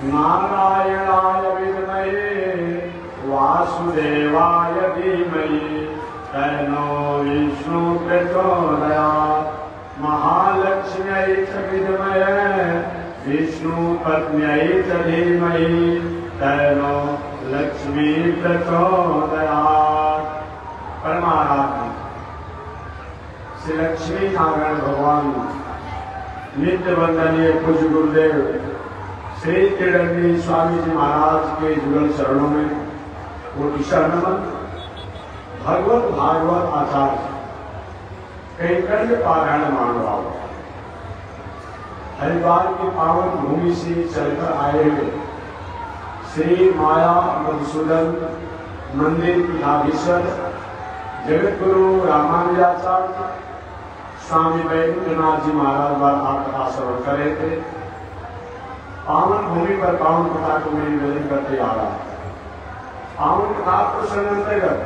नारायणाय विद्महे वासुदेवाय धीमहि तन्नो विष्णु प्रचोदयात्। महालक्ष्म्यै च विद्महे विष्णुपत्न्यै च धीमहि तन्नो लक्ष्मी प्रचोदयात्। परमाराध्य श्री लक्ष्मी नारायण भगवान नित्य वंदनीय पूज्य गुरुदेव श्री त्रिदंडी स्वामी जी महाराज के जुगल चरणों में कोटि शरण। भगवत भागवत आचार्य कैंकर्य पारायण मानव हरिद्वार की पावन भूमि से चलकर आए हुए श्री माया मधुसूदन मंदिर पीठाधीश्वर जगत गुरु रामानुजाचार्य स्वामी वैकुंठनाथ जी महाराज द्वारा आपका श्रवण कर रहे थे। पावन भूमि पर पावन कथा को मैं निवेदन करते आ रहा। पावन कथा प्रसंग अंतर्गत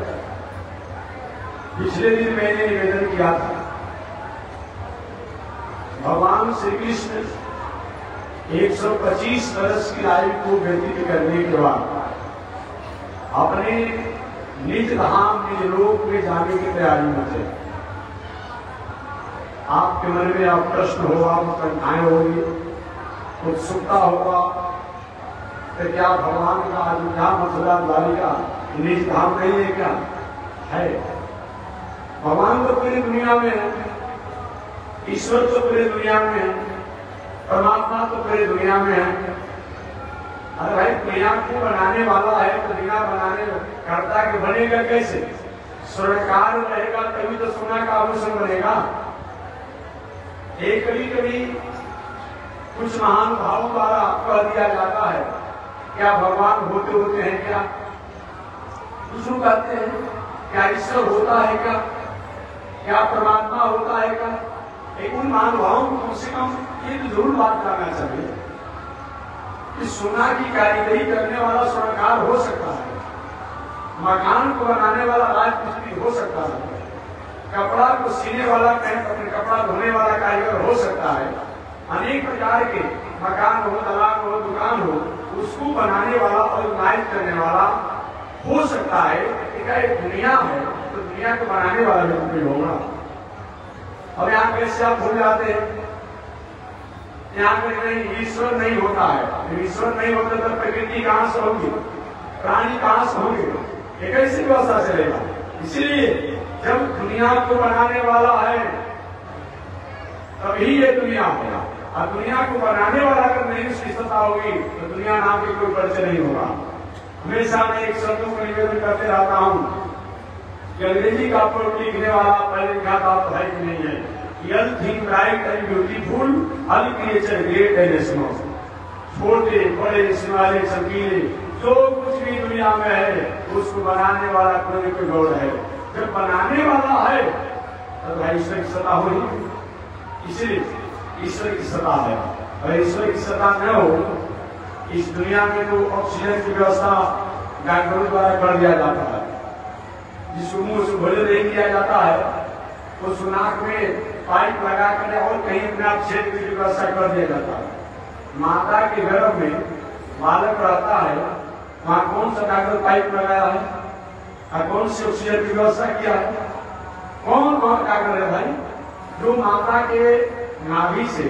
पिछले दिन मैंने निवेदन किया था, भगवान श्री कृष्ण 125 वर्ष की आयु को व्यतीत करने के बाद अपने निज धाम निज लोक में जाने की तैयारी में थे। आपके मन में अब प्रश्न होगा, उत्कंठाएं होगी, उत्सुकता होगा कि क्या भगवान का अयोध्या मथुरा द्वारिका निज धाम नहीं है? क्या है? भगवान तो पूरी दुनिया में है, ईश्वर तो पूरी दुनिया में है, परमात्मा तो पूरी दुनिया में है। अरे भाई, दुनिया को बनाने वाला है तो दुनिया बनाने करता के बनेगा कैसे? स्वर्णकार रहेगा तभी तो सोना का आभूषण बनेगा। एक कभी कभी कुछ महान भावों द्वारा कह दिया जाता है, क्या भगवान होते होते हैं क्या? कुछ लोग कहते हैं क्या ईश्वर होता है क्या? क्या परमात्मा होता है क्या? एक उन महान भावों को कम से कम ये तो जरूर बात करना चाहिए कि सोना की कारीगरी करने वाला स्वर्णकार हो सकता है, मकान को बनाने वाला राजमिस्त्री हो सकता है, कपड़ा को सीने वाला कपड़ा धोने वाला कारीगर हो सकता है, अनेक प्रकार के मकान हो, तालाब हो, दुकान हो, उसको बनाने वाला ऑर्गेनाइज करने वाला हो सकता है। एक दुनिया है तो दुनिया को बनाने वाला भी कोई होगा। अब यहाँ कैसे आप भूल जाते हैं, यहाँ पे नहीं ईश्वर नहीं होता है। ईश्वर नहीं होता तो प्रकृति कहां से होगी, प्राणी कहां से होंगे, ये कैसी व्यवस्था चलेगा? इसीलिए जब दुनिया को बनाने वाला है तभी ये दुनिया होगा, और दुनिया को बनाने वाला अगर नहीं उसकी सत्ता होगी तो दुनिया नाम की कोई परिचय नहीं होगा। हमेशा मैं एक शब्दों को निवेदन करते रहता हूँ कि अंग्रेजी का पोर्ट लिखने वाला पहले लिखा था तो है कि नहीं है, All things bright and beautiful, all creature great and small। छोटे बड़े सिवाले चमकीले जो कुछ भी दुनिया में है उसको बनाने वाला कोई कोई गौर है। जब बनाने वाला है तब ईश्वर की सत्ता होगी, इसलिए ईश्वर की सत्ता है। अगर ईश्वर की सत्ता न हो, इस दुनिया में जो ऑक्सीजन की व्यवस्था डॉक्टरों द्वारा कर दिया जाता है, जिसको मुंह से भोजन नहीं किया जाता है, उस नाक में पाइप लगा कर और कहीं अपने आप छेद की व्यवस्था कर दिया जाता है। माता के गर्भ में बालक रहता है, वहां कौन सा डॉक्टर पाइप लगाया है और कौन सी ऑक्सीजन की व्यवस्था किया है? कौन कौन डॉक्टर है भाई? जो माता के नाभि से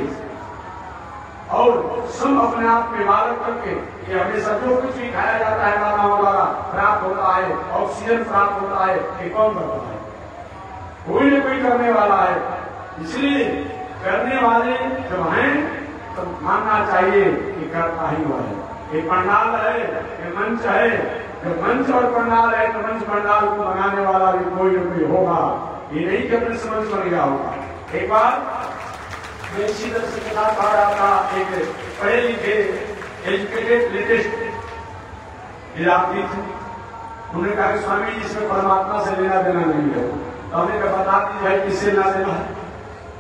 और सब अपने आप में बालक करके कि हमेशा जो कुछ भी खाया जाता है माताओं द्वारा प्राप्त होता है, ऑक्सीजन प्राप्त होता है, ये कौन करता है? कोई न कोई करने वाला है। इसलिए करने वाले जब हैं तो मानना चाहिए कि करता ही हुआ है। एक पंडाल है, एक मंच है, जब मंच और पंडाल है तो मंच पंडाल को बनाने वाला भी कोई न कोई होगा, ये नहीं कि अपने समझ बन गया होगा। एक बार मैं इसी तरह से कहा रहा था, एक पढ़े लिखे एजुकेटेड लेटेस्ट विद्यार्थी थे, उन्होंने कहा स्वामी जी इसमें परमात्मा से लेना देना नहीं है। तो हमने कहा बता दी भाई किससे लेना देना है,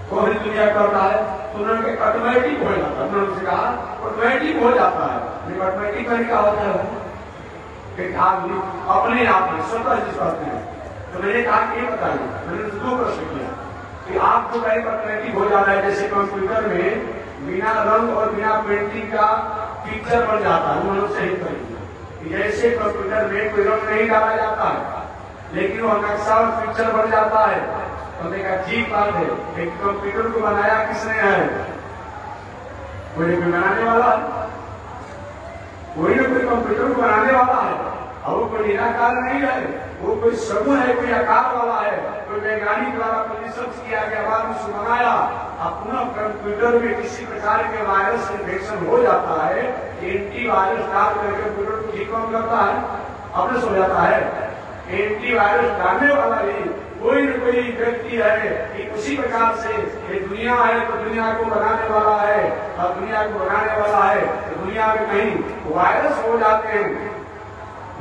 कौन दुनिया करता है? तो उन्होंने ऑटोमेटिक हो जाता है। उन्होंने कहा ऑटोमेटिक हो जाता है। ऑटोमेटिक तरीका होता है कि आदमी अपने आप में स्वतः जिस करते हैं। तो मैंने कहा कि ये बताइए, मैंने दो प्रश्न किया। कि आपको टाइप ऑटोमेटिक हो जा रहा है, जैसे कंप्यूटर में बिना रंग और बिना पेंटिंग का पिक्चर बन जाता है मनुष्य ही करेंगे। जैसे कंप्यूटर में कोई रंग नहीं डाला जाता है लेकिन वो नक्शा और पिक्चर बन जाता है। तो देखा ठीक बात है, एक कंप्यूटर को बनाया किसने है? कोई बनाने वाला है, कोई ना कोई कंप्यूटर को बनाने वाला है। और वो कोई निराकार नहीं है, वो कोई समूह है, कोई आकार वाला है, कोई वैज्ञानिक द्वारा रिसर्च किया गया, बाद में उसको बनाया। अपना कंप्यूटर में किसी प्रकार के वायरस इन्फेक्शन हो जाता है, एंटी वायरस डाल करके कंप्यूटर को ठीक कौन करता है? अपने सो जाता है। एंटी वायरस डालने वाला ही कोई न कोई व्यक्ति है कि उसी प्रकार से ये दुनिया है तो दुनिया को बनाने वाला है, और दुनिया को बनाने वाला है तो दुनिया में कहीं वायरस हो जाते हैं।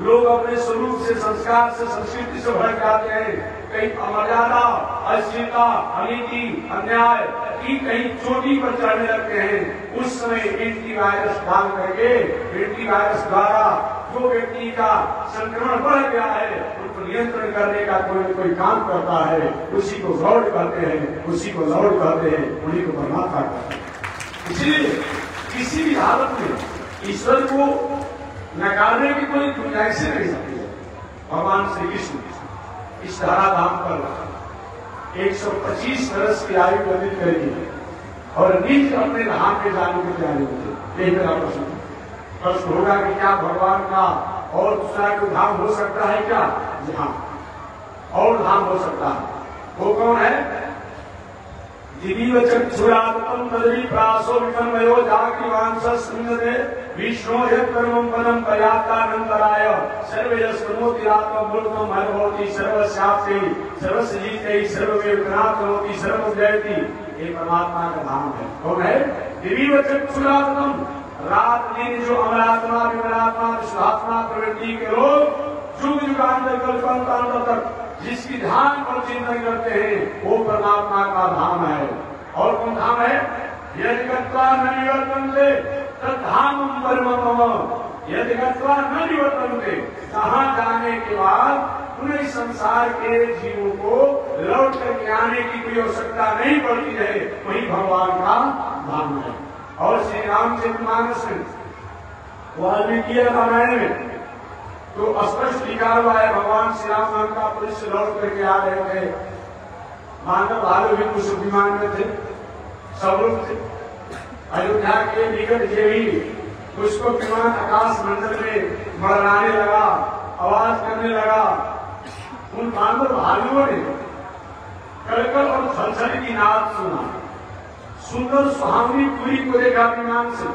लोग अपने स्वरूप से, संस्कार से, संस्कृति से भटक जाते हैं, कहीं अमर्यादा, अश्लीलता, अनीति, अन्याय की कहीं चोटी पर चढ़ने लगते हैं। उस समय एंटीवायरस डाल करके, एंटीवायरस द्वारा जो व्यक्ति का संक्रमण बढ़ गया है उनको नियंत्रण करने का कोई न कोई काम करता है। उसी को लॉर्ड कहते हैं, उसी को लॉर्ड कहते हैं, उन्हीं को परमात्मा कहते हैं। इसलिए किसी भी हालत में ईश्वर को नकारने की कोई गुंजाइश नहीं सकती है। भगवान श्री कृष्ण इस धराधाम पर 125 वर्ष की आयु व्यतीत करेगी और निज अपने धाम पे जाने की तैयारी होती है। यही मेरा प्रश्न होगा कि क्या भगवान का और दूसरा कोई धाम हो सकता है क्या? जी हाँ, और धाम हो सकता है। वो कौन है? दिवीवचक्षुरातम तदवी प्रासो विकन्वयो जागृवांसस्मिन्नते विष्णो यत्कर्मं पदं पर्याप्तानन्तराय सर्वयस्तमोतिरात्मं मूर्तम हरभवति सर्वस्याप्ते सर्वस्यजीते सर्वमेवनात् करोति सर्वं जयति। ये परमात्मा का धाम है। कौन है? दिवीवचक्षुरातम, रात दिन जो अमरात्मा, विमलात्मा, विश्वात्मा प्रवृत्ति के लोग जुग जुगांतर कल्पांतर तक जिसकी ध्यान पर चिंतन करते हैं वो परमात्मा का धाम है। और कौन धाम है? यदि गत्वा न निवर्तन्ते तद्धामं परमम्। यदि गत्वा न निवर्तन्ते, जहां जाने के बाद पुनः संसार के जीवों को लौट करके आने की कोई आवश्यकता नहीं पड़ती है, वही भगवान का धाम है। और श्री रामचरितमानस में, वाल्मीकि रामायण में तो स्पष्ट लिखा हुआ है, भगवान श्री राम लंका पुलिस से लौट करके आ रहे थे। मानव भालू भी कुछ विमान में थे, सब लोग थे। अयोध्या के निकट से ही उसको विमान आकाश मंडल में मड़राने लगा, आवाज करने लगा। उन मानव भालुओं ने कलकल और छलछल की नाद सुना, सुंदर सुहावनी पूरी को देखा विमान से।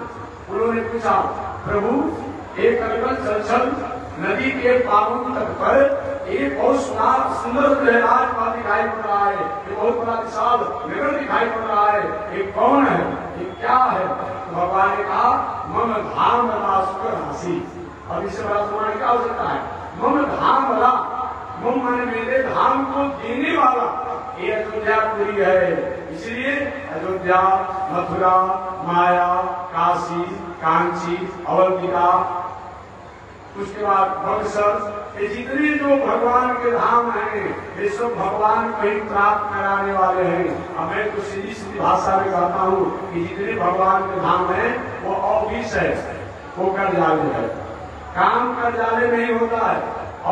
उन्होंने पूछा, प्रभु एक कलकल छलछल नदी के पावन तट पर एक बहुत सुंदर राजपाल दिखाई पड़ रहा है, एक बहुत बड़ा विशाल नगर दिखाई पड़ रहा है, ये कौन है, ये क्या है? तो भगवान ने कहा, मम धाम रहा सुकर हासी। अब इससे बड़ा प्रमाण क्या हो सकता है? मम धाम रहा, मम माने मेरे धाम को देने वाला ये अयोध्यापुरी है। इसलिए अयोध्या, मथुरा, माया, काशी, कांची, अवंतिका, उसके बाद बक्सर, ये जितने जो भगवान के धाम हैं ये सब भगवान को ही प्राप्त कराने वाले हैं। अब मैं तो सीधी सीधी भाषा में कहता हूँ कि जितने भगवान के धाम हैं वो ऑफिस है, वो कर्जालय है। काम कर्जालय नहीं होता है,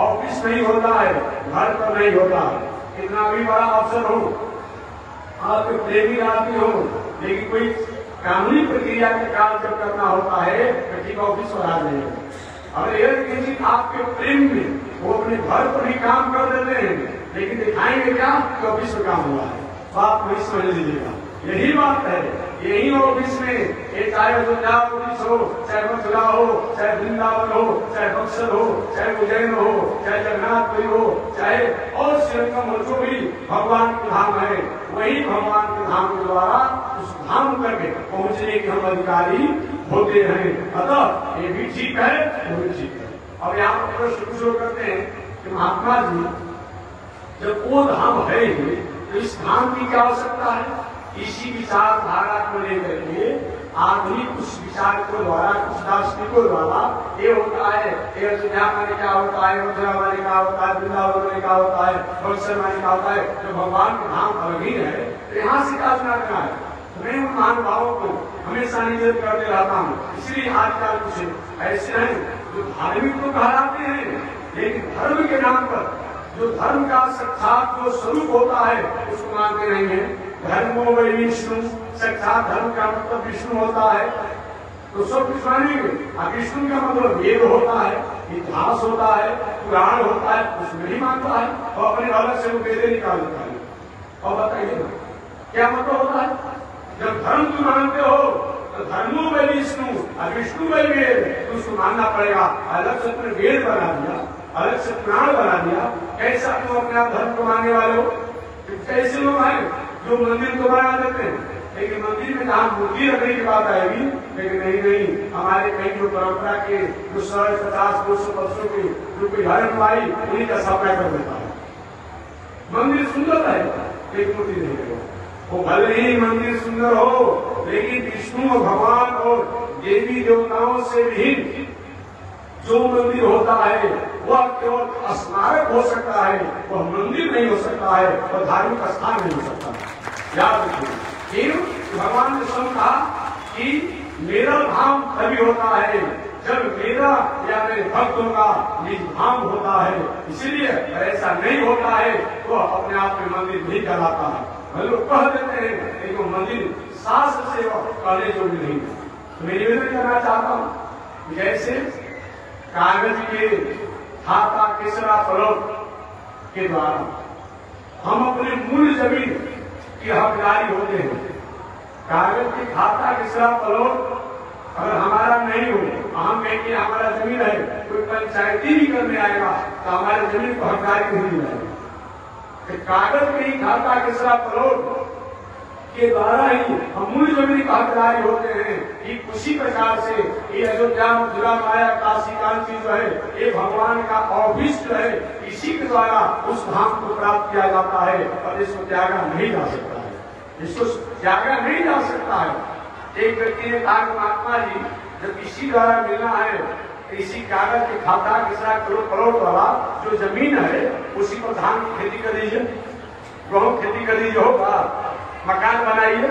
ऑफिस नहीं होता है, घर पर नहीं होता है। कितना भी बड़ा अफसर हो, आपके प्रेमी आदमी हो, लेकिन कोई कानूनी प्रक्रिया के कार्य जब करना होता है तो ठीक ऑफिस पर आ जाएगा। अगर यह किसी आपके प्रेम में वो अपने घर पर ही काम कर देते हैं, लेकिन दिखाएंगे क्या कि ऑफिस में काम हुआ है। बात वही समझ लीजिएगा, यही बात है। यही ऑफिस में ये चाहे अयोध्या पुलिस हो, चाहे मथुरा हो, चाहे वृंदावन हो, चाहे बक्सर हो, चाहे उज्जैन हो, चाहे जगन्नाथपुरी हो, चाहे और श्रीरंगम हो, जो भी भगवान के धाम है, वही भगवान के धाम के द्वारा उस धाम तक पहुंचने के हम अधिकारी होते हैं। अतः ये भी ठीक है, वो भी ठीक है। अब यहाँ पर प्रश्न शुरू करते हैं कि महात्मा जी जब वो धाम है तो इस धाम की क्या आवश्यकता है? इसी विचारधारा को लेकर के आधुनिक कुछ विचारकों द्वारा, कुछ दार्शनिकों द्वारा ये होता है, ये अयोध्या माने क्या होता है, मथुरा माने क्या होता है, वृंदावन माने क्या होता है, बक्सर माने क्या होता है, जो भगवान का नाम अलग ही है, तो यहाँ से क्या चुना करना है। मैं उन महानुभावों को हमेशा निवेदन करते रहता हूँ। इसलिए आजकल कुछ ऐसे हैं जो धार्मिक तो कहलाते हैं, लेकिन धर्म के नाम पर जो धर्म का साक्षात जो स्वरूप होता है उसको मानते नहीं है। धर्मो वै विष्णु, साक्षात धर्म का मतलब विष्णु होता है, तो सब कुछ मानेंगे। विष्णु का मतलब वेद होता है, इतिहास होता है, पुराण होता है, उसमें नहीं मानता है और अपने अलग से वो वेदे निकाल देता है। और बताइए ना क्या मतलब होता है। जब धर्म तुम मानते हो तो धर्मो वै विष्णु और विष्णु वै वेद, तो उसको मानना पड़ेगा। अलग से तुमने वेद बना दिया, अलग से पुराण बना दिया, कैसा तुम अपने आप धर्म को मानने वाले हो। कैसे लोग हैं जो मंदिर को बना देते हैं, लेकिन मंदिर में जहाँ मूर्ति रखने की बात आएगी, लेकिन नहीं हमारे कई जो परंपरा के जो 150-200 वर्षों के जो कोई धर्म आई उन्हीं का सफाया कर देता है। मंदिर सुंदर है लेकिन मूर्ति नहीं है। वो भले ही मंदिर सुंदर हो, लेकिन विष्णु भगवान और देवी देवताओं से भी जो मंदिर होता है वह केवल स्मारक हो सकता है, वह मंदिर नहीं हो सकता है, वह धार्मिक स्थान नहीं हो सकता है। याद रखिए, भगवान ने स्वयं कहा कि मेरा धाम तभी होता है जब मेरा या मेरे भक्तों का निज धाम होता है। इसलिए ऐसा नहीं होता है तो अपने आप में मंदिर नहीं कहलाता है। लोग कह देते हैं लेकिन वो मंदिर शास्त्र से कहने जो भी नहीं है। तो मैं निवेदन करना चाहता हूँ, जैसे कागज के खाता केसरा फलोट के द्वारा हम अपने मूल जमीन की हकदारी होते हैं। कागज के खाता केसरा फलोट अगर हमारा नहीं हो, हम कहेंगे हमारा जमीन है, कोई पंचायती भी करने आएगा तो हमारे जमीन को हकदारी नहीं मिलेगी। कागज के ही खाता केसरा फलोट के द्वारा ही हम मूल जमीन का हकदारी होते हैं। कि उसी प्रकार से ये अयोध्या मथुरा माया काशी कांची जो है ये भगवान का अभिष्ट है, इसी के द्वारा उस धाम को प्राप्त किया जाता है और इसको त्यागा नहीं जा सकता है, इसको त्यागा नहीं जा सकता है। एक व्यक्ति ने कहा महात्मा जी जब इसी द्वारा मिलना है तो इसी कागज के खाता केसरा फलोट वाला जो जमीन है उसी पर धान की खेती कर दीजिए, गेहूं खेती कर दीजिए, होगा। मकान बनाइए,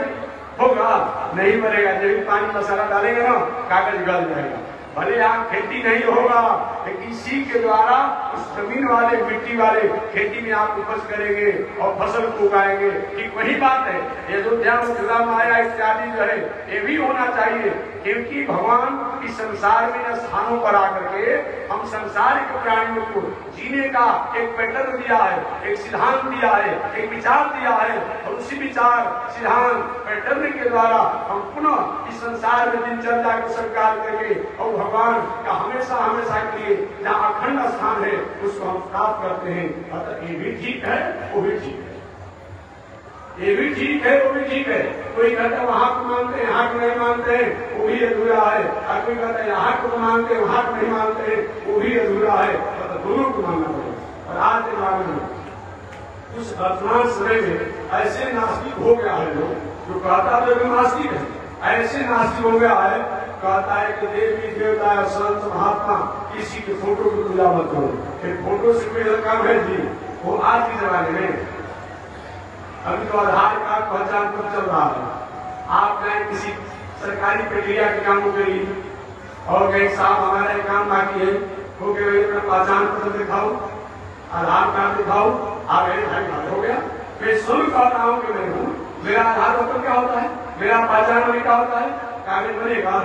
होगा नहीं बनेगा। जब पानी मसाला डालेंगे ना कागज गल जाएगा। भले यहाँ खेती नहीं होगा लेकिन इसी के द्वारा उस जमीन वाले मिट्टी वाले खेती में आप उपज करेंगे और फसल को उगाएंगे। ठीक वही बात है अयोध्या मथुरा माया इत्यादि जो है ये भी होना चाहिए, क्योंकि भगवान इस संसार में स्थानों पर आकर के हम संसार के प्राणियों को जीने का एक पैटर्न दिया है, एक सिद्धांत दिया है, एक विचार दिया है और उसी विचार सिद्धांत पैटर्न के द्वारा हम पुनः इस संसार में दिनचर्या को स्वीकार करके और भगवान का हमेशा हमेशा के लिए जहाँ अखंड स्थान है उसको हम प्राप्त करते हैं। अतः ये भी ठीक है, वो भी ठीक है, ये भी ठीक है, वो भी ठीक है। कोई कहता है वहां को मानते हैं, यहाँ को नहीं मानते हैं, वो भी अधूरा है। और कोई कहता है यहाँ को मानते हैं, वहां को नहीं मानते हैं, वो भी अधूरा है। अतः दोनों को मानना पड़ेगा। और आज के बारे में उस वर्तमान समय में ऐसे नास्तिक हो गया है लोग जो कहता है कि नास्तिक है, ऐसे नास्तिक हो गया है, कहता है कि देवी देवता संत महात्मा किसी के फोटो की पूजा मत करो। फिर फोटो से कोई काम है जी, वो आज के जमाने में अभी तो आधार कार्ड पहचान पत्र चल रहा है। आप चाहे किसी सरकारी प्रक्रिया के काम के लिए और कहीं साहब हमारा एक काम बाकी है, हो गया अपना पहचान पत्र दिखाओ, आधार कार्ड दिखाओ, आप हो गया। मैं स्वयं कहता हूँ कि मैं हूँ, मेरा आधार पत्र क्या होता है, मेरा पहचान पत्र क्या होता है, कागज बनेगा,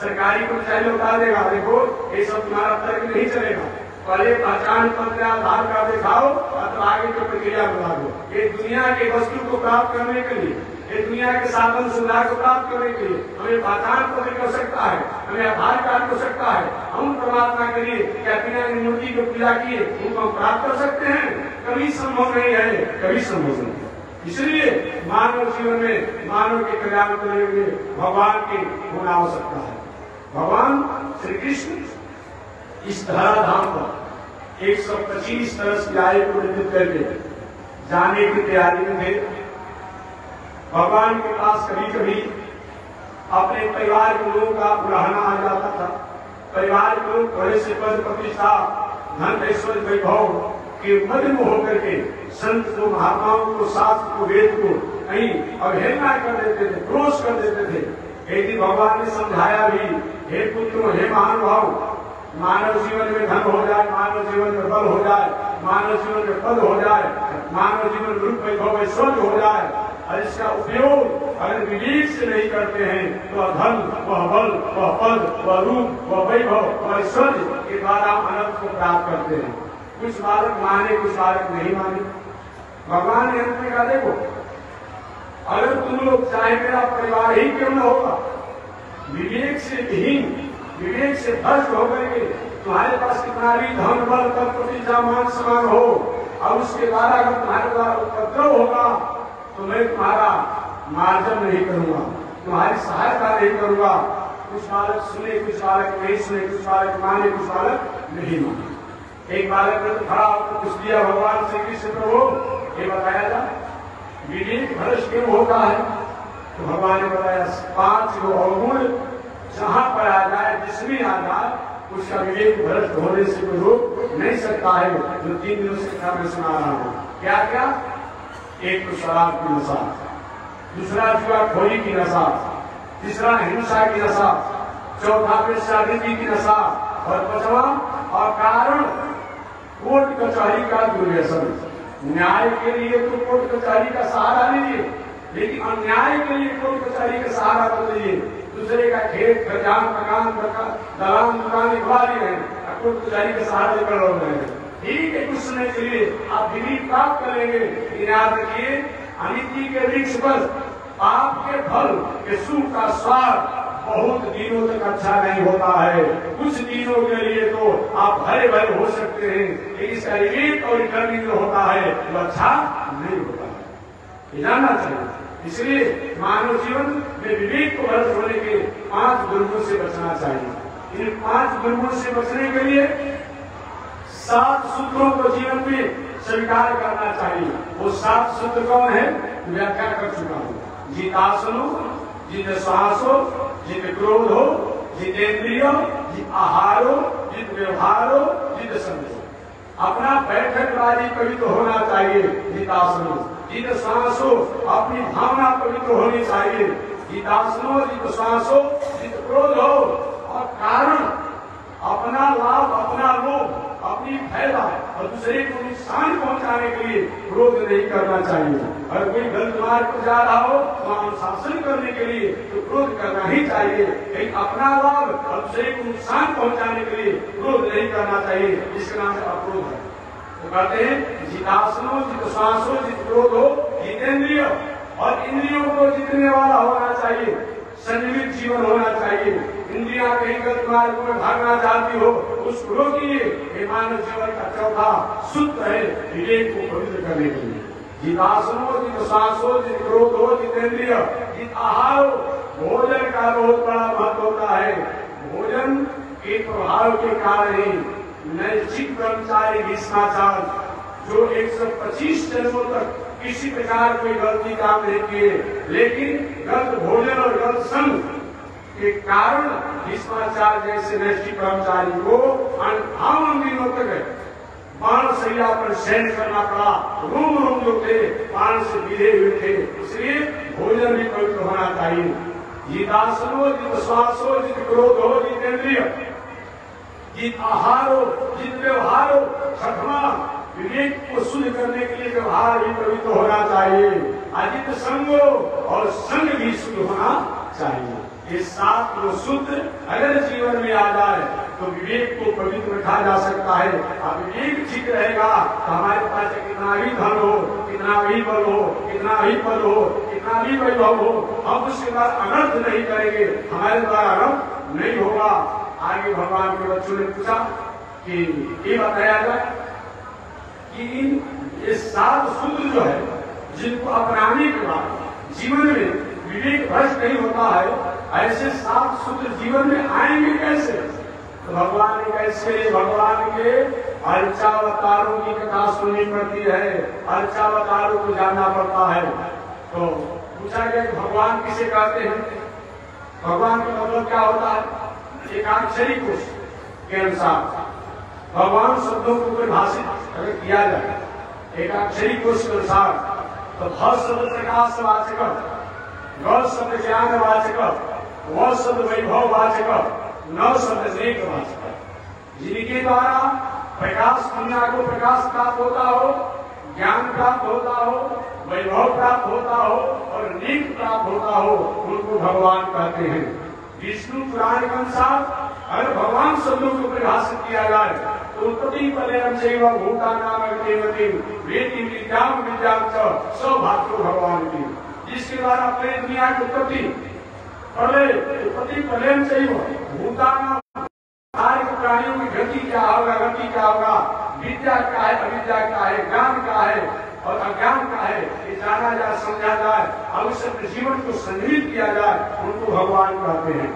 सरकारी कर्मचारी उतार देगा। देखो ये सब तुम्हारा तर्क नहीं चलेगा, पहले पहचान पत्र आधार कार्ड दिखाओ और तो आगे की प्रक्रिया बता दो। ये दुनिया के वस्तु को प्राप्त करने के लिए, ये दुनिया के साधन सुविधा को प्राप्त करने के लिए हमें पहचान पत्र हो सकता है, हमें आधार कार्ड हो सकता है। हम परमात्मा के लिए क्या बिना मूर्ति को पूजा किए उनको हम प्राप्त कर सकते हैं? कभी संभव नहीं है, कभी संभव नहीं है। इसलिए मानव जीवन में मानव के कल्याण के लिए भगवान की होना आवश्यकता है। भगवान श्री कृष्ण इस धराधाम पर 125 तरह की आयु को निर्मित करके जाने की तैयारी में थे। भगवान के पास कभी कभी अपने परिवार के लोगों का उड़ाना आ जाता था। परिवार के लोग बड़े से पद प्रतिष्ठा धन ऐश्वर्य वैभव के मध्य में होकर के संत को महात्माओं को शास्त्र को वेद को कहीं अवहेलना कर देते थे, क्रोश कर देते थे। एक दिन भगवान ने समझाया भी, हे पुत्रों, हे महानुभाव, मानव जीवन में धन हो जाए, मानव जीवन में बल हो जाए, मानव जीवन में पद हो जाए, मानव जीवन में रूप वैभव ऐश्वर्य हो जाए, और इसका उपयोग अगर विवेक से नहीं करते हैं तो धन, वह बल, वह पद, वह रूप, वह वैभव, वह ऐश्वर्य के द्वारा अनंत को प्राप्त करते हैं। कुछ बालक माने, कुछ बालक नहीं माने। भगवान ने अंत में कहा, देखो, अगर तुम लोग चाहे मेरा परिवार ही क्यों न होगा, विवेक से विहीन, विवेक से भ्रष्ट होकर के तुम्हारे पास कितना भी धन बल पद प्रतिष्ठा मान सम्मान हो, और उसके द्वारा अगर तुम्हारे द्वारा उपद्रव होगा तो मैं तुम्हारा मार्जन नहीं करूंगा, तुम्हारी सहायता नहीं करूंगा। कुछ बालक सुने, कुछ बालक नहीं सुने, कुछ बालक माने, कुछ बालक नहीं माने। एक बालक ने तो खड़ा होकर कुछ दिया भगवान श्री कृष्ण प्रभु, ये बताया जा विवेक भ्रष्ट क्यों होता है? तो भगवान ने बताया 5 अवगुण जहां पर आ जाए, जिसमें आ जाए, उसका विवेक भ्रष्ट होने से कोई रोक नहीं सकता है। जो 3 दिनों से मैं सुना रहा हूं, क्या क्या? एक तो शराब की नशा, दूसरा जुआखोरी की नशा, तीसरा हिंसा की नशा, चौथा वेश्यावृत्ति की नशा, और 5वां और कारण कोर्ट कचहरी का दुर्व्यसन। न्याय के लिए तो कोर्ट कचहरी का सहारा लीजिए, लेकिन अन्याय के लिए कोर्ट कचहरी का सहारा तो लीजिए। दूसरे का खेत खजान मकान दलान दुकान गवा लिए हैं, कोर्ट कचहरी का सहारा लेकर लौट रहे हैं। ठीक है, कुछ समय के लिए आप विवेक प्राप्त करेंगे। याद रखिए, अनिति के वृक्ष पर पाप के फल के सुख का स्वाद बहुत दिनों तक अच्छा नहीं होता है। कुछ दिनों के लिए तो आप भरे भरे हो सकते हैं, लेकिन इसका विवेक और कर्म जो होता है वो अच्छा नहीं होता है, ये जानना चाहिए। इसलिए मानव जीवन में विवेक को भ्रष्ट होने के 5 दुर्गुण से बचना चाहिए। इन 5 दुर्गुण से बचने के लिए 7 सूत्रों को जीवन में स्वीकार करना चाहिए। वो 7 सूत्र कौन है? व्याख्या कर चुका हूँ। जितासनो, जित श्वासो, जित क्रोधो, जितेंद्रियो, जित आहारो, जित व्यवहारो, जित संतो। अपना बैठक राजी पवित्र होना चाहिए, जितासनो। जित श्वासो, अपनी भावना पवित्र होनी चाहिए, जितासनो। जित श्वासो, जित क्रोधो, और कारण अपना लाभ, अपना लोभ, अपनी फायदा और दूसरे को नुकसान पहुंचाने के लिए क्रोध नहीं करना चाहिए। अगर कोई गलत मार्ग पर जा रहा हो तो अनुशासन करने के लिए तो क्रोध करना ही चाहिए, लेकिन अपना लाभ और दूसरे को नुकसान पहुंचाने के लिए क्रोध नहीं करना चाहिए। इसके नाम से अक्रोध है। तो कहते हैं जितासनो, जित श्वासो, जित क्रोधो, जितेंद्रिय, और इंद्रियों को जीतने वाला होना चाहिए, संयमित जीवन होना चाहिए। इंद्रियां कहीं गलत मार्ग में भागना चाहती हो, उसको रोकिए। ये मानव जीवन का चौथा सूत्र है विवेक को पवित्र करने के लिए। जितासनो, जित श्वासो, जित क्रोधो, जितेंद्रिय, जित आहारो। भोजन का बहुत बड़ा महत्व होता है। भोजन के प्रभाव के कारण ही नैतिक कर्मचारी भीष्माचार्य, जो 125 जन्मों तक किसी प्रकार कोई गलती काम नहीं किए, लेकिन गलत भोजन और गलत संग के कारण भीष्माचार्य जैसे नैतिक कर्मचारी को 58 दिनों तक बाण शैया पर शयन करना पड़ा। रूम रूम जो थे बाण से गिरे हुए थे। इसलिए भोजन भी पवित्र होना चाहिए। जितासनो, जित श्वासो, जित क्रोधो, जितेंद्रिय, जित आहारो, जित व्यवहारो। 6वां विवेक को शुद्ध करने के लिए व्यवहार भी पवित्र होना चाहिए। अजित संगो, और संग भी शुद्ध होना चाहिए। ये 7 सूत्र अगर जीवन में आ जाए तो विवेक को पवित्र रखा जा सकता है। अब विवेक ठीक रहेगा तो हमारे पास कितना भी धन हो, कितना भी बल हो, कितना भी पद हो, कितना भी वैभव हो, हम उसके बाद अनर्थ नहीं करेंगे, हमारे द्वारा अनर्थ नहीं होगा। आगे भगवान के बच्चों ने पूछा कि ये बताया जाए कि ये 7 सूत्र जो है, जिनको अपनाने के बाद जीवन में विवेक भ्रष्ट नहीं होता है, ऐसे 7 सूत्र जीवन में आएंगे कैसे? तो भगवान ने कैसे, भगवान के अर्चावतारों की कथा सुननी पड़ती है, अर्चावतारों को जानना पड़ता है। तो पूछा गया कि भगवान किसे कहते हैं? भगवान का मतलब क्या होता है? एकाक्षरी कोश के अनुसार भगवान शब्दों को परिभाषित अगर किया जाए एकाक्षरी कोश के अनुसार तो भ शब्द प्रकाश वाचक, ग शब्द ज्ञान वाचक, व शब्द वैभव वाचक, न शब्द नेक वाचक। जिनके द्वारा प्रकाश दुनिया को प्रकाश प्राप्त होता हो, ज्ञान प्राप्त होता हो, वैभव प्राप्त होता हो और नेक प्राप्त होता हो, उनको भगवान कहते हैं। विष्णु पुराण के अनुसार अगर भगवान शब्दों को परिभाषित किया जाए तो उत्पत्ति पलेरम चैव भूतानाम देवती वेति विद्याम विद्याम च सौभाग्य भगवान की, जिसके द्वारा अपने दुनिया की उत्पत्ति पलेरम चैव भूतानाम सारे प्राणियों की गति क्या होगा, गति क्या होगा, विद्या क्या है, अविद्या क्या है, ज्ञान क्या है और अज्ञान क्या है, ये जाना जाए, समझा जाए, अवश्य जीवन को संजीवित किया जाए, उनको भगवान कहते हैं।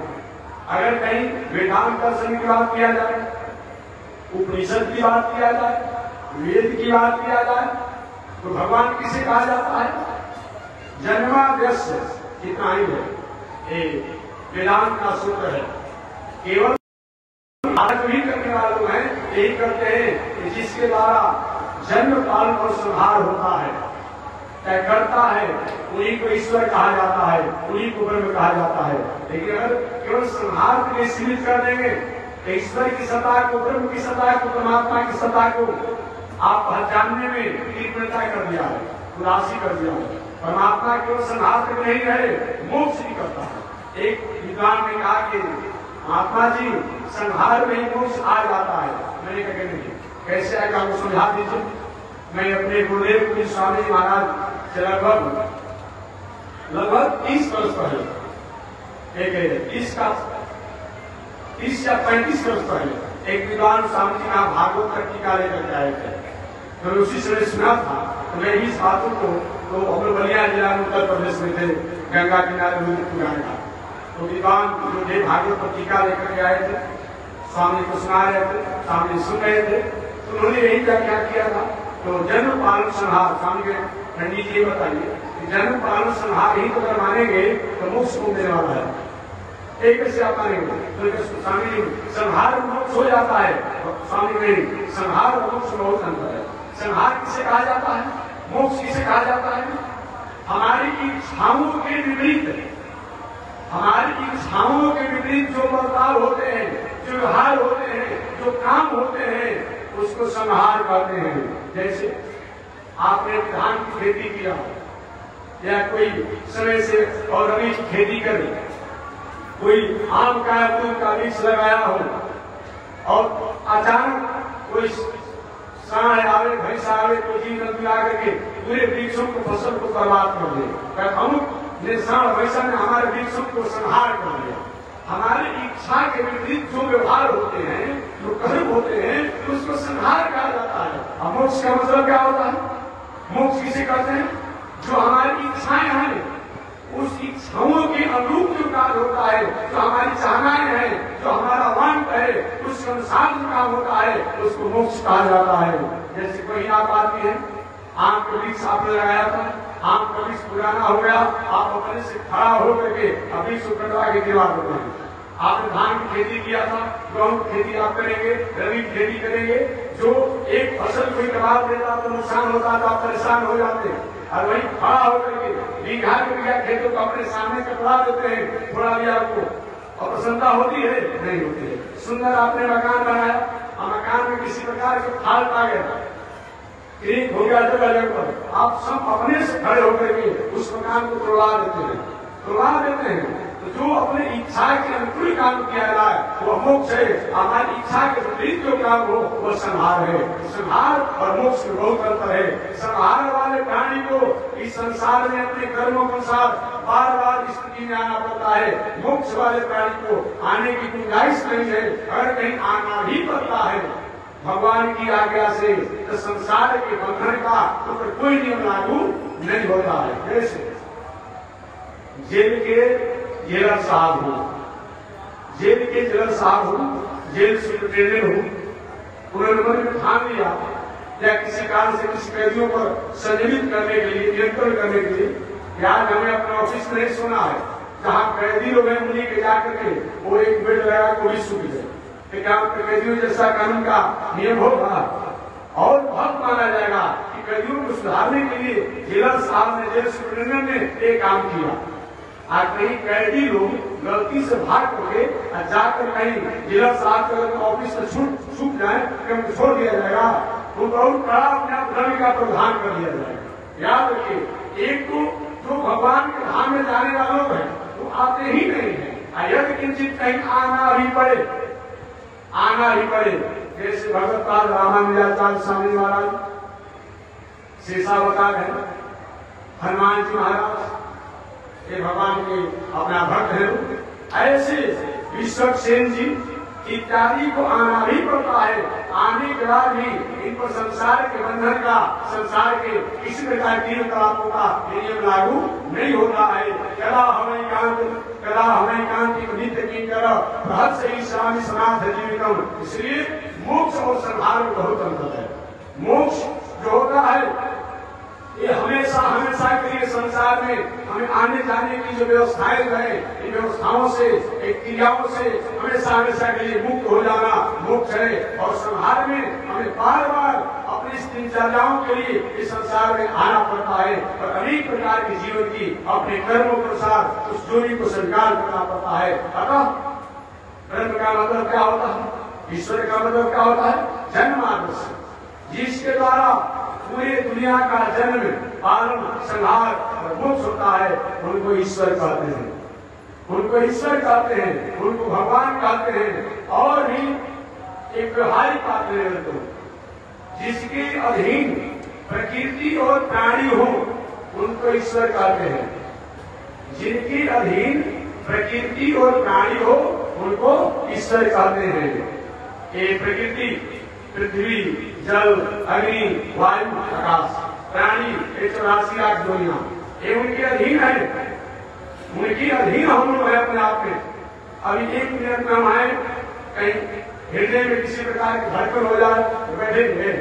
अगर कहीं वेदांत दर्शन की बात किया जाए, उपनिषद की बात किया जाए, वेद की बात किया जाए, तो भगवान किसे कहा जाता है? जन्माद्यस्य, कितना ही है ये वेदांत का सूत्र है। केवल आज भी करने वालों हैं यही करते हैं कि जिसके द्वारा जन्म पालन और संहार होता है, तय करता है, उन्हीं को ईश्वर कहा जाता है, उन्हीं को ब्रह्म कहा जाता है। लेकिन अगर केवल संहार के लिए सीमित कर देंगे तो ईश्वर की सत्ता को, ब्रह्म की सत्ता को, परमात्मा की सत्ता को आप जानने में कृपणता कर दिया है, उदासी कर दिया है। परमात्मा केवल संहार तक नहीं रहे, मोक्ष भी करता है। एक विद्वान ने कहा कि महात्मा जी संहार में ही मोक्ष आ जाता है। मैंने कहा नहीं, कैसे आएगा वो समझा दीजिए। मैं अपने गुरुदेव के स्वामी जी महाराज से लगभग 30 वर्ष पहले, 30 या 35 वर्ष पहले एक विद्वान स्वामी जी महाराज भागवत का टीका लेकर के आए थे। तो उसी समय सुना था, तो मैं इस बातों को, तो हम बलिया जिला में उत्तर प्रदेश में थे, गंगा किनारे पुराने का, तो विद्वान जो थे भागवत पर टीका लेकर के आए थे, स्वामी को सुना रहे थे, स्वामी सुन रहे थे, तो उन्होंने यही क्या किया था। तो जन्म पालन संहार, स्वामी के पंडित जी बताइए, जन्म पालन संहार ही तो अगर मानेंगे तो मोक्ष को देने वाला है। एक से आप मानेंगे तो स्वामी जी संहार मोक्ष हो जाता है, स्वामी नहीं, संहार और मोक्ष बहुत अंतर है। संहार किसे कहा जाता है, मोक्ष किसे कहा जाता है? हमारी इच्छाओं के विपरीत, हमारी इच्छाओं के विपरीत जो बर्ताव होते हैं, जो व्यवहार होते हैं, जो काम होते हैं, उसको संहार कहते हैं। जैसे आपने धान की खेती किया या कोई समय से और अभी खेती करे, कोई आम का अमरूद का वृक्ष लगाया हो और अचानक कोई सांड आवे, भैंस आवे, कोई जीव जंतु आकर के पूरे वृक्षों को, फसल को बर्बाद कर दे, अमुक सांड भैंसा ने हमारे वृक्षों को संहार कर दिया। हमारी इच्छा के विपरीत जो व्यवहार होते हैं, जो कर्म होते हैं, उसको संहार कहा जाता है। अब मोक्ष का मतलब क्या होता है? मोक्ष किसे कहते हैं? जो हमारी इच्छाएं हैं, उस इच्छाओं के अनुरूप जो कार्य होता है, जो हमारी चाहनाएं हैं, जो हमारा वांट है, उसके अनुसार जो काम होता है, उसको मोक्ष कहा जाता है। जैसे कोई आप आती है, आम का वृक्ष आपने लगाया था, आम का वृक्ष पुराना हो गया, आप अपने से खड़ा होकर के अभी सुकटवा के दीवार होते हैं। आपने धान की खेती किया था, गेहूं की खेती आप करेंगे, रबी की खेती करेंगे, जो एक फसल कोई दबाव देता तो नुकसान होता, तो आप परेशान हो जाते हैं। और वही खड़ा होकर के बीघा के बीघा खेतों को अपने सामने कटवा देते हैं, थोड़ा भी आपको और प्रसन्नता होती है? नहीं होती है। सुंदर आपने मकान बनाया और मकान में किसी प्रकार के फाल्ट आ गया, क्रीक हो गया जगह पर, आप सब अपने से खड़े होकर के उस मकान को तोड़वा देते हैं। तो जो अपने इच्छा के अनुकूल काम किया जाए वो मोक्ष है। हमारी इच्छा के विपरीत जो काम हो वो संहार है। संहार और मोक्ष में बहुत अंतर है। संहार वाले प्राणी को इस संसार में अपने कर्मों के अनुसार बार बार स्थिति में आना पड़ता है। मोक्ष वाले प्राणी को आने की गुंजाइश नहीं है। अगर कहीं आना ही पड़ता है भगवान की आज्ञा से, तो संसार के बंधन का तो पर कोई नियम लागू नहीं होता है। जैसे जेल के जेलर साहब हो, जेल के जेलर साहब हो, जेल सुपरिटेंडेंट हो, उन्होंने मन में ठान लिया या किसी कारण से किसी कैदियों पर संयमित करने के लिए, नियंत्रण करने के लिए, यार हमें अपने ऑफिस में नहीं सोना है, जहाँ कैदी लोग हैं उन्हीं के जाकर के वो एक बेड लगा कोई सूख जाए, क्या कैदियों जैसा कानून का नियम होगा? और बहुत माना जाएगा कि कैदियों को सुधारने के लिए जेलर साहब ने, जेल सुप्रिंटेंडेंट ने एक काम किया। आज कहीं कैदी लोग गलती से भाग करके जाकर कहीं जेलर साहब के ऑफिस से छूट जाए, क्योंकि छोड़ दिया जाएगा तो बहुत बड़ा अपने धर्म का प्रावधान कर दिया जाएगा। याद रखिए, एक तो जो भगवान के धाम में जाने वाले लोग हैं वो आते ही नहीं है, यदि किंचित कहीं आना ही पड़े, जैसे भगवत पाद रामानुजाचार्य स्वामी महाराज, शेषावतार है, हनुमान जी महाराज, ये भगवान के अपना भक्त है, ऐसे विश्वक्सेन जी इत्यादि को आना ही पड़ता है। आने के बाद भी इन पर संसार के बंधन का, संसार के किसी प्रकार की क्रियाकलापों का नियम लागू नहीं होता है। कदा हमें कांति नित्य की तरह बृहत से ही स्वामी सनाथ जीवितम। इसलिए मोक्ष और संहार में बहुत अंतर है। मोक्ष जो होता है ये हमेशा के लिए संसार में हमें आने जाने की जो व्यवस्थाएं है, इन व्यवस्थाओं से, एक क्रियाओं से हमेशा के लिए मुक्त हो जाना मोक्ष है। और संहार में हमें बार बार अपनी दिनचर्याओं के लिए इस संसार में आना पड़ता है और अनेक प्रकार के जीवन की अपने कर्मों के अनुसार उस जोड़ी को स्वीकार करना पड़ता है। अतः ब्रह्म का मतलब क्या होता है, ईश्वर का मतलब क्या होता है? जन्म आदर्श, जिसके द्वारा पूरे दुनिया का जन्म, पालन, संहार और मोक्ष होता है, उनको ईश्वर कहते हैं, उनको ईश्वर कहते हैं, उनको भगवान कहते हैं। और भी एक व्यवहारिक बात ले तो जिसके अधीन प्रकृति और प्राणी हो उनको ईश्वर कहते हैं, जिनके अधीन प्रकृति और प्राणी हो उनको ईश्वर कहते हैं। ये प्रकृति, पृथ्वी, जल, अग्नि, वायु, आकाश, प्राणी, 84 लाख दुनिया, ये उनके अधीन है, उनके अधीन हम लोग है अपने आप में। अभी एक मिनट में हम आए, कहीं हृदय में किसी प्रकार की धड़कन हो जाए तो बैठेंगे,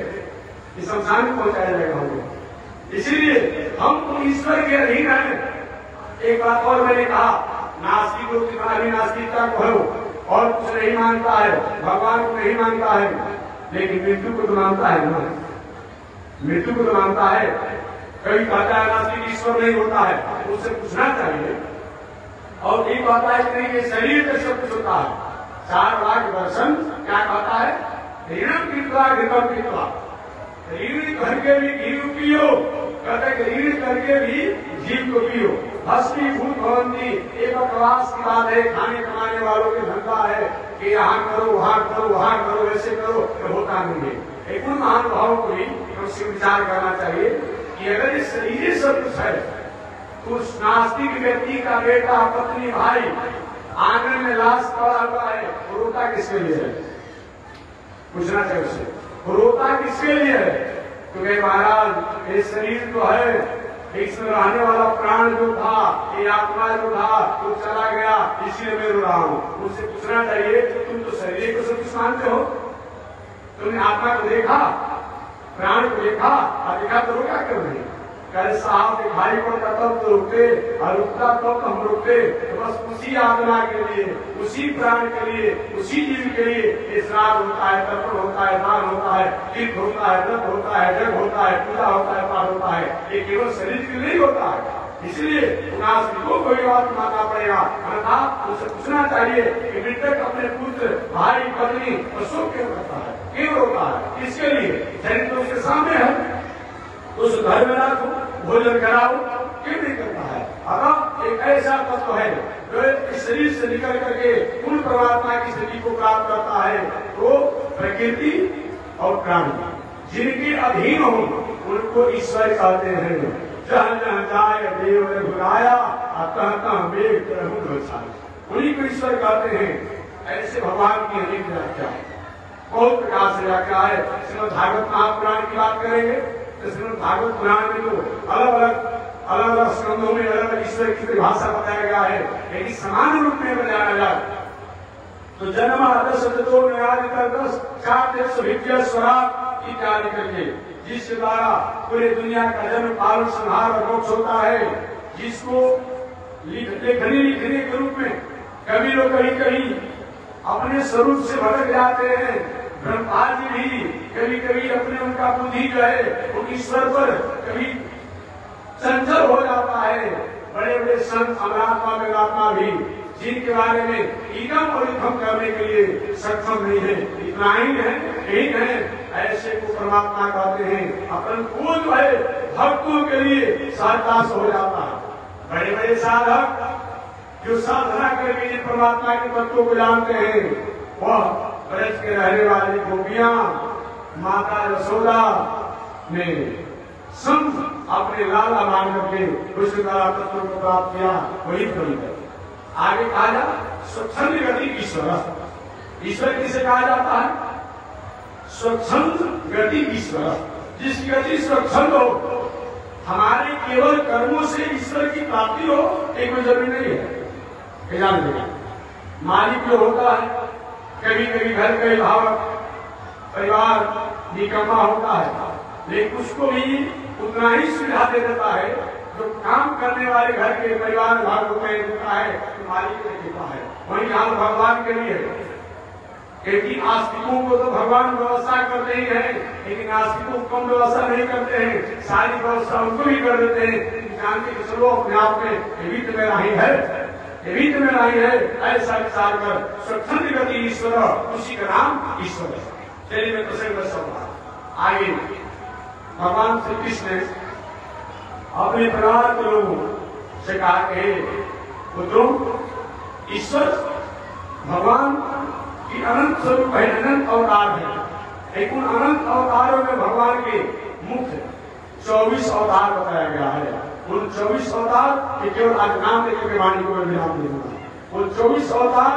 इस संसार में पहुंचाया जाएगा हमको। इसीलिए हम तो ईश्वर के अधीन हैं। एक बात और मैंने कहा, नास्तिक लोग कितना भी नास्तिकता को है और कुछ नहीं मानता है, भगवान को नहीं मानता है, लेकिन मृत्यु को तो मानता है ना, मृत्यु को तो मानता है। कभी कहता है नास्तिक ईश्वर नहीं होता है, तो उससे पूछना चाहिए। और एक बात है कि नहीं, ये शरीर का सब कुछ होता है। 4 लाख दर्शन क्या कहता है? ऋणम कृत्वा घृतम कृत्वा, ऋण करके भी घी पियो, कहते ऋण करके भी जीव को पियो। भस्मीभूत भवंती, एक प्रवास की बात है, खाने कमाने वालों के धंधा है कि यहाँ करो, वहाँ करो, वहाँ करो, ऐसे करो, तो होता नहीं है। एक उन महानुभावों को भी उससे विचार करना चाहिए कि अगर ये शरीर सब कुछ है तो उस नास्तिक व्यक्ति का बेटा, पत्नी, भाई आंगन में लाश पड़ा हुआ है, वो रोता किसके लिए है? पूछना चाहिए उससे, वो रोता किसके लिए है? क्योंकि महाराज ये शरीर तो है, इसमें रहने वाला प्राण जो था, ये आत्मा जो था, वो चला गया, इसलिए मैं रो रहा हूँ। मुझसे पूछना चाहिए, तुम तो शरीर को सब कुछ मानते हो, तुमने आत्मा को देखा, प्राण को देखा, और देखा तो रोका क्यों नहीं? कल साहब दिखाई पड़ता तब तो रुकते, और रुकता तब तो हम रुकते। तो बस उसी आत्मा के लिए, उसी प्राण के लिए, उसी जीव के लिए श्राद्ध होता है, तर्पण होता है, दान होता है, तीर्थ होता है, व्रत होता है, जग होता है, पूजा होता है, पाठ होता है। ये केवल शरीर के लिए होता है। इसलिए नास्तिकों को ये बात मानना पड़ेगा, अन्यथा उसे पूछना चाहिए कि मृतक अपने पुत्र, भाई, पत्नी और शोक क्यों करता है, क्यों रोता है, किसके लिए? शरीर तो उसके सामने है, उस घर में रखो, भोजन कराओ, क्यों नहीं करता है? अगर एक ऐसा तत्व है जो इस शरीर से निकल करके पूर्ण परमात्मा की स्थिति को प्राप्त करता है, तो प्रकृति और प्राणी जिनके अधीन हो उनको ईश्वर कहते हैं। जहाँ जहाँ जाए देव ने बुलाया, अतः तह मेघ उन्हीं को ईश्वर कहते हैं। ऐसे भगवान की अनेक व्याख्या, बहुत प्रकार से व्याख्या है। श्रीमद् भागवत महापुराण की बात करेंगे तो श्रीमद् भागवत पुराण में तो अलग अलग स्कंदों में अलग अलग ईश्वर की परिभाषा बताया गया है, लेकिन समान रूप में बताया जाए तो जन्म आदर्श इत्यादि करके, जिसके द्वारा पूरे दुनिया का जन्म, पालन, संहार और मोक्ष होता है, जिसको लेखनी लिखने के रूप में कभी लोग कहीं कहीं अपने स्वरूप से भटक जाते हैं। ब्रह्मा जी भी कभी कभी अपने उनका बुद्धि जो है वो ईश्वर पर कभी चंचल हो जाता है। बड़े बड़े संत अमरात्मा वेदात्मा भी जिनके बारे में इदम और इदम करने के लिए सक्षम नहीं है, इतना ही है, यही है, ऐसे को परमात्मा कहते हैं। अपन को जो है भक्तों के लिए साधना हो जाता है। बड़े बड़े साधक जो साधना करके जिन परमात्मा के तत्वों को जानते हैं, वह ब्रज के रहने वाली गोपियां माता यशोदा ने संत अपने लाला मान करके कृष्ण तत्व को प्राप्त किया, वही फल है। आगे कहा जा स्वच्छंद गति ईश्वर। ईश्वर किसे कहा जाता है? स्वच्छंद गति ईश्वर, जिसकी गति स्वच्छंद हो। हमारे केवल कर्मों से ईश्वर की प्राप्ति हो एक कोई जरूरी नहीं है। जान देगा मालिक जो होता है, कभी कभी घर का भावक परिवार निकम्मा होता है, लेकिन उसको भी उतना ही सुविधा दे देता है जो काम करने वाले घर के परिवार भाग होते हैं, देता है तो मालिक ने देता है। वही हाल भगवान के लिए है। क्योंकि आस्तिकों को तो भगवान व्यवस्था करते ही है, लेकिन आस्तिकों को कम व्यवस्था नहीं करते हैं, सारी व्यवस्था उनको भी कर देते हैं। जानते कि चलो अपने आप में ये भी तो मेरा ही है, ये भी तो मेरा ही है, ऐसा विचार कर स्वच्छंद गति ईश्वर, उसी का नाम ईश्वर है। चलिए मैं प्रसंग में सब आगे भगवान श्री कृष्ण अपने परिवार के लोगों से कहा कि पुत्रों, ईश्वर भगवान की अनंत स्वरूप है, अनंत अवतार है। लेकिन अनंत अवतारों में भगवान के मुख्य 24 अवतार बताया गया है। उन 24 अवतार के केवल आज नाम लेकर के वाणी को नाम देना। उन 24 अवतार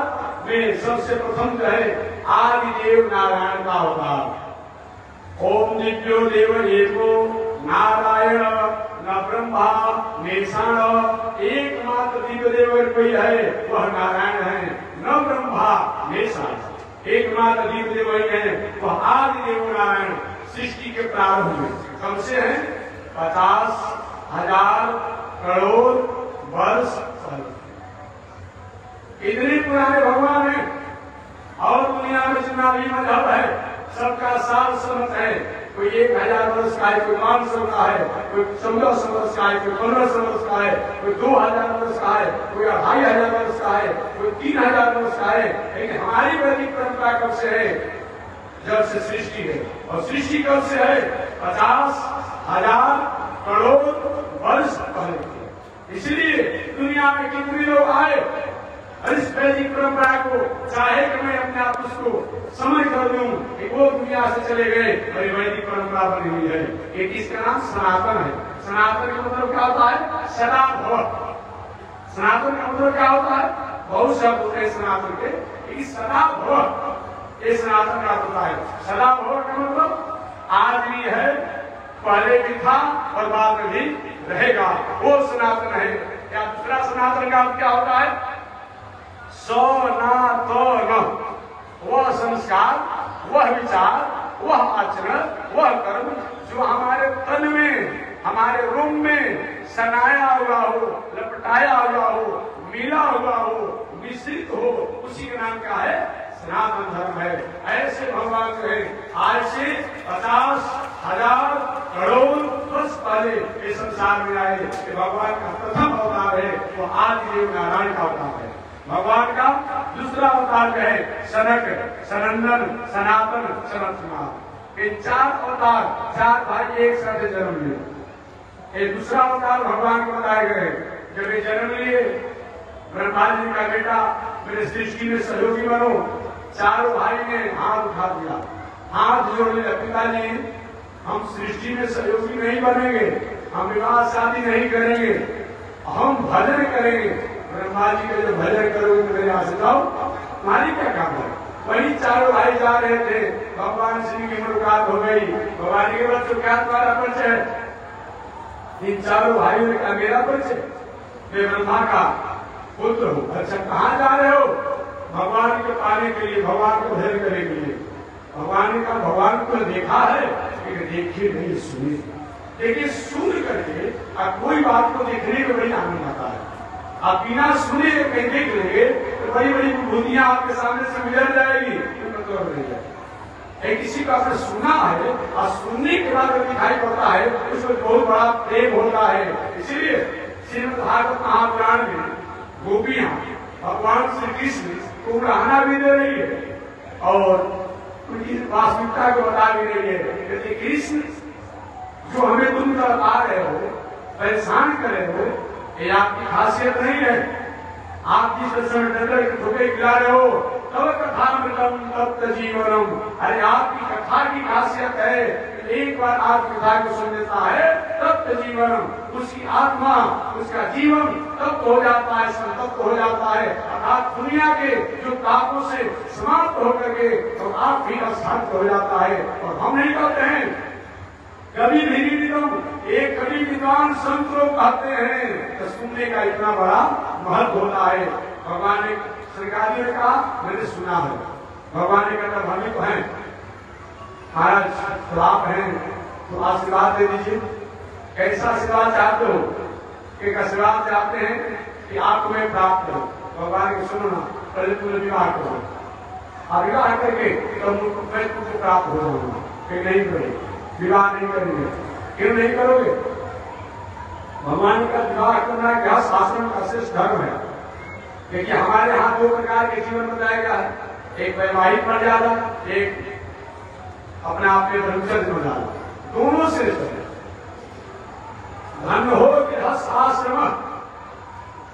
में सबसे प्रथम जो है आदिदेव नारायण का अवतार। ओम दिव्यो देव एको नारायण न ब्रह्मा निशाण, एकमात्र दिव्य देव कोई है वह नारायण है, न ब्रह्मा निशाण। एकमात्र दिव्य देव वही है, वह आदि देव नारायण। सृष्टि के प्रारंभ में कब से है? 50,000 करोड़ वर्ष पहले। इतने पुराने भगवान है। और दुनिया में जितना भी मजहब है सबका साल समझ है। कोई 1000 वर्ष का है, कोई 500 का है, कोई 1400 वर्ष का है, कोई 1500 वर्ष का है, कोई 2000 वर्ष का है, कोई 2500 वर्ष का है, कोई 3000 वर्ष का है। लेकिन हमारी वैदिक परंपरा कब से है? जब से सृष्टि है। और सृष्टि कब से है? 50,000 करोड़ वर्ष पहले। इसलिए दुनिया में कितने लोग आए इस वैदिक परंपरा को, चाहे कि मैं अपने आप उसको समझ कर दूं कि वो दुनिया से चले गए और वैदिक परंपरा बनी हुई है। एक इसका नाम सनातन है। सनातन का मतलब क्या होता है? सदा भव। सनातन का मतलब क्या होता है? बहुत शब्द होते हैं सनातन के, सदा भव ये सनातन का होता है। सदा भव का मतलब आज भी है, पहले भी था और बाद में भी रहेगा, वो सनातन है। या दूसरा सनातन का क्या होता है? सनातन, वह संस्कार, वह विचार, वह आचरण, वह कर्म जो हमारे तन में, हमारे रूम में सनाया हुआ हो, लपटाया हुआ हो, मिला हुआ हो, मिश्रित हो, उसी का नाम क्या है? सनातन धर्म है। ऐसे भगवान जो है आज से 50,000 करोड़ वर्ष पहले इस संसार में आए। भगवान का प्रथम अवतार है वो आदिदेव नारायण का अवतार है। भगवान का दूसरा अवतार जो है सनक, सनंदन, सनातन, सनत। ये 4 अवतार, 4 भाई एक साथ जन्म लिए। ये दूसरा अवतार भगवान को बताए गए। जब ये जन्म लिए, ब्रह्मा जी का बेटा मेरे सृष्टि में सहयोगी बनो, चारों भाई ने हाथ उठा दिया, हाथ जोड़ लिया, पिताजी हम सृष्टि में सहयोगी नहीं बनेंगे, हम विवाह शादी नहीं करेंगे, हम भजन करेंगे। ब्रह्मा जी का जो भजन करोगे तो मेरे यहाँ से जाओ, तुम्हारी क्या काम है? वही चारों भाई जा रहे थे, भगवान श्री की मुलाकात हो गई। भगवान के बच्चों क्या तुम्हारा परिचय? इन चारों भाइयों ने कहा मेरा परिचय, मैं ब्रह्मा का पुत्र हूँ। अच्छा कहाँ जा रहे हो? भगवान को पाने के लिए, भगवान को भजन करने के लिए। भगवान का भगवान को देखा है लेकिन देखिए नहीं, सुने। देखिए सुन करके कोई बात को देखने में बड़ी आनंद आता है। आप बिना सुने कहीं देख लेंगे तो बड़ी बड़ी विभूतियां आपके सामने से गुजर जाएगी, मतलब नहीं जाएगी। किसी का आपने सुना है और सुनने के बाद दिखाई पड़ता है उसमें बहुत बड़ा प्रेम होता है। इसीलिए श्रीमद् भागवत महापुराण में गोपियां भगवान श्री कृष्ण को उड़ाना भी दे रही है और उनकी वास्तविकता को बता भी रही है। कहते कृष्ण जो हमें तुम तरफ आ रहे हो, परेशान कर रहे हो, ये आपकी खासियत नहीं है। आप जिस समय डर ठोके गिरा रहे हो तब कथामृतम तप्त जीवनम, अरे आपकी कथा की खासियत है एक बार आप कथा को सुन लेता है तप्त जीवनम, उसकी आत्मा उसका जीवन तप्त हो जाता है, संतप्त हो जाता है। अर्थात दुनिया के जो तापों से समाप्त होकर के तो आप भी अशांत हो जाता है। और हम नहीं कहते हैं कभी नहीं एक कभी विद्वान संत लोग कहते हैं तो सुनने का इतना बड़ा महत्व होता है। भगवान ने सरकार ने कहा मैंने सुना है, भगवान ने कहता भले तो हैं महाराज आप हैं तो आशीर्वाद दे दीजिए। कैसा आशीर्वाद चाहते हो? एक आशीर्वाद चाहते हैं कि आपको मैं प्राप्त करूं। भगवान को सुनो ना, पहले तुमने विवाह करो, आप विवाह करके तब मैं तुमको प्राप्त हो जाऊंगा। फिर नहीं करेंगे, विवाह नहीं करेंगे। क्यों नहीं करोगे? भगवान का विवाह करना क्या शास्त्रों का श्रेष्ठ धर्म है। देखिए हमारे यहाँ दो प्रकार के जीवन बताया गया है, एक वैवाहिक मर्यादा, एक अपने आप में ब्रह्मचर्य मर्यादा, दोनों श्रेष्ठ है। धन्य हो गृहस्थ आश्रम,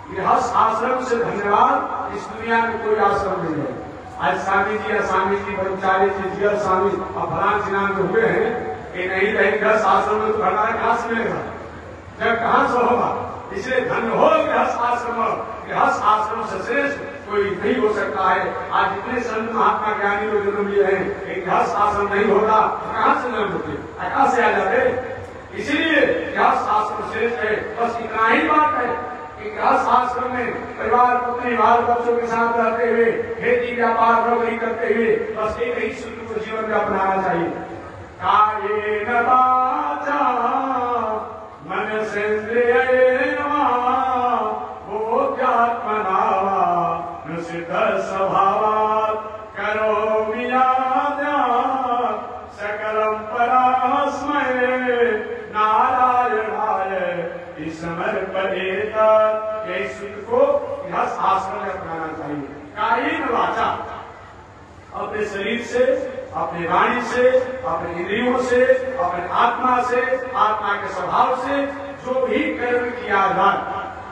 गृहस्थ आश्रम से धन्यवाद इस दुनिया में कोई आश्रम नहीं है। आज स्वामी जी ब्रह्मचारी जी जिया स्वामी और फलान सिनान में हुए हैं कि नहीं कहीं गृहस्थ आश्रम में तो भंडारा कहां से मिलेगा, जब कहां से होगा। इसलिए धन्य हो गृहस्थ आश्रम, गृहस्थ आश्रम से श्रेष्ठ कोई नहीं हो सकता है। आज जितने संत महात्मा ज्ञानी लोग जन्म लिए हैं, एक गृहस्थ आश्रम नहीं होता कहां से जन्म होते, आकाश से आ जाते। इसीलिए गृहस्थ आश्रम श्रेष्ठ है। बस इतना ही बात है कि गृहस्थ आश्रम में परिवार पत्नी बाल बच्चों के साथ रहते हुए खेती व्यापार नौकरी करते हुए बस एक ही सूत्र को जीवन में अपनाना चाहिए। कायेन वाचा मनसेन्द्रियेण बोध्यात्मना सिद्ध स्वभावात् करोमि यद्यत् सकलं परस्मै नारायणाय समर्पयेत। यही सूत्र को गृहस्थ आश्रम में अपनाना चाहिए। कायेन वाचा, अपने शरीर से, अपनी वाणी से, अपने इंद्रियों से, अपने आत्मा से, आत्मा के स्वभाव से जो भी कर्म किया जाए,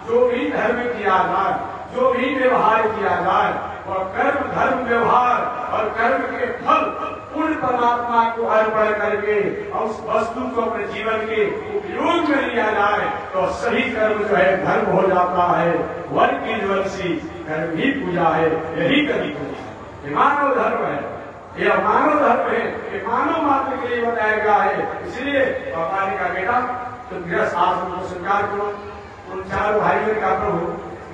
जो भी धर्म किया जाए, जो भी व्यवहार किया जाए, वह कर्म धर्म व्यवहार और कर्म के फल पूर्ण परमात्मा को अर्पण करके और उस वस्तु को अपने जीवन के उपयोग में लिया जाए तो सही कर्म जो है धर्म हो जाता है। वन की ज्वलसी कर्म ही पूजा है, यही कभी पूजा। ये मानव धर्म है, यह मानव धर्म है, ये मानव मात्र के लिए बताया गया है। इसलिए भगवान का बेटा तुम गृहस्थ आश्रम को स्वीकार करो। उन चारों भाइयों का प्रभु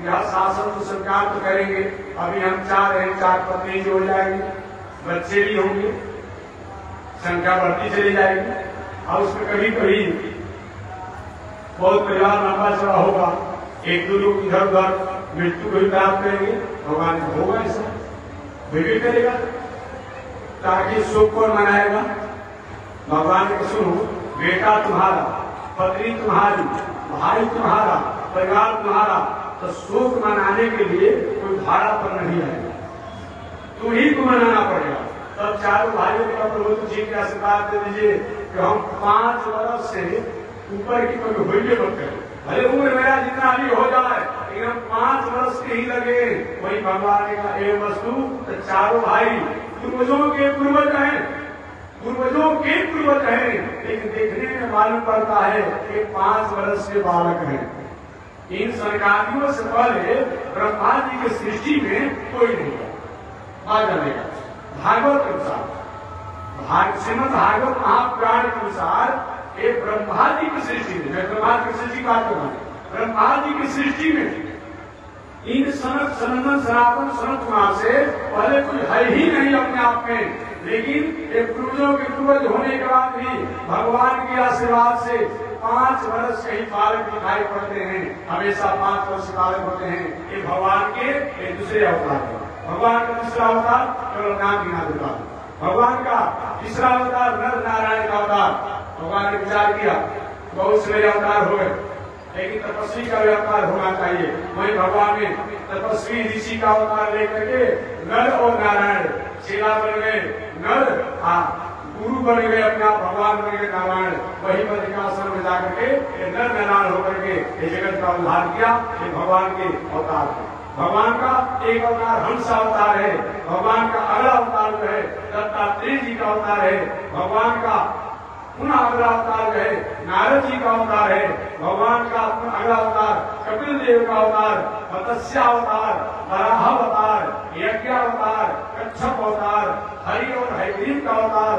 गृहस्थ आश्रम को स्वीकार तो करेंगे। अभी हम चार हैं, चार पत्नी जो हो जाएंगी, बच्चे भी होंगे, संख्या बढ़ती चली जाएगी और उसमें कभी कभी बहुत परिवार लंबा चौड़ा होगा, एक दो लोग इधर उधर मृत्यु को भी प्राप्त करेंगे। भगवान को होगा ऐसा भी करेगा ताकि सुख को मनाएगा। भगवान को सुनो, बेटा तुम्हारा, पत्नी तुम्हारी, भाई तुम्हारा, परिवार तुम्हारा, तो सुख मनाने के लिए कोई भाड़ा पर नहीं आएगा, तुम ही को मनाना पड़ेगा। तब चारों भाइयों का प्रभु जी के आशीर्वाद दे दीजिए कि हम 5 वर्ष से ऊपर की कोई होइए मत करें, भले उम्र मेरा जितना भी हो जाए लेकिन हम 5 वर्ष के ही लगे। वही भगवान का एक वस्तु तो चारों भाई पूर्वजों के पूर्वज हैं, पूर्वजों के पूर्वज हैं, लेकिन देखने में मालूम पड़ता है कि 5 वर्ष के बालक हैं। इन सरकारियों से पहले ब्रह्मा जी की सृष्टि में कोई नहीं आ जाएगा। भागवत के अनुसार, श्रीमद् भागवत महापुराण के अनुसार एक ब्रह्मा जी की सृष्टि में, मैं ब्रह्मा की सृष्टि बात कर रहा हूं, ब्रह्मा जी की सृष्टि में इन सनत सनातन सनत कुमार से पहले कोई है ही नहीं अपने आप में। लेकिन एक पूर्वजों के पूर्वज होने के बाद भी भगवान के आशीर्वाद से 5 वर्ष के ही बालक दिखाई पड़ते हैं, हमेशा 5 वर्ष बालक होते हैं। ये भगवान के एक दूसरे अवतार है। भगवान का दूसरा अवतार केवल नाम गिना देता हूं। भगवान का तीसरा अवतार नर नारायण का अवतार। भगवान ने विचार किया बहुत से अवतार हो गए, लेकिन तपस्वी का भी अवतार होना चाहिए। वही भगवान ने तपस्वी ऋषि का अवतार लेकर के नर और नारायण चेला बन गए, नर गुरु बन गए, अपना भगवान बन गए नारायण। वही बद्रिकाश्रम में जाकर के नर नारायण होकर के ये जगत का उद्धार किया। ये भगवान के अवतार थे। भगवान का एक अवतार हंस अवतार है। भगवान का अगला अवतार जो है दत्तात्रेय जी का अवतार है। भगवान का पुनः अगला अवतार जो है नारद जी का अवतार है। भगवान का अगला अवतार कपिल देव का अवतार, मत्स्य अवतार, वराह अवतार, यज्ञ अवतार, कच्छप अवतार, हरि और हयग्रीव का अवतार,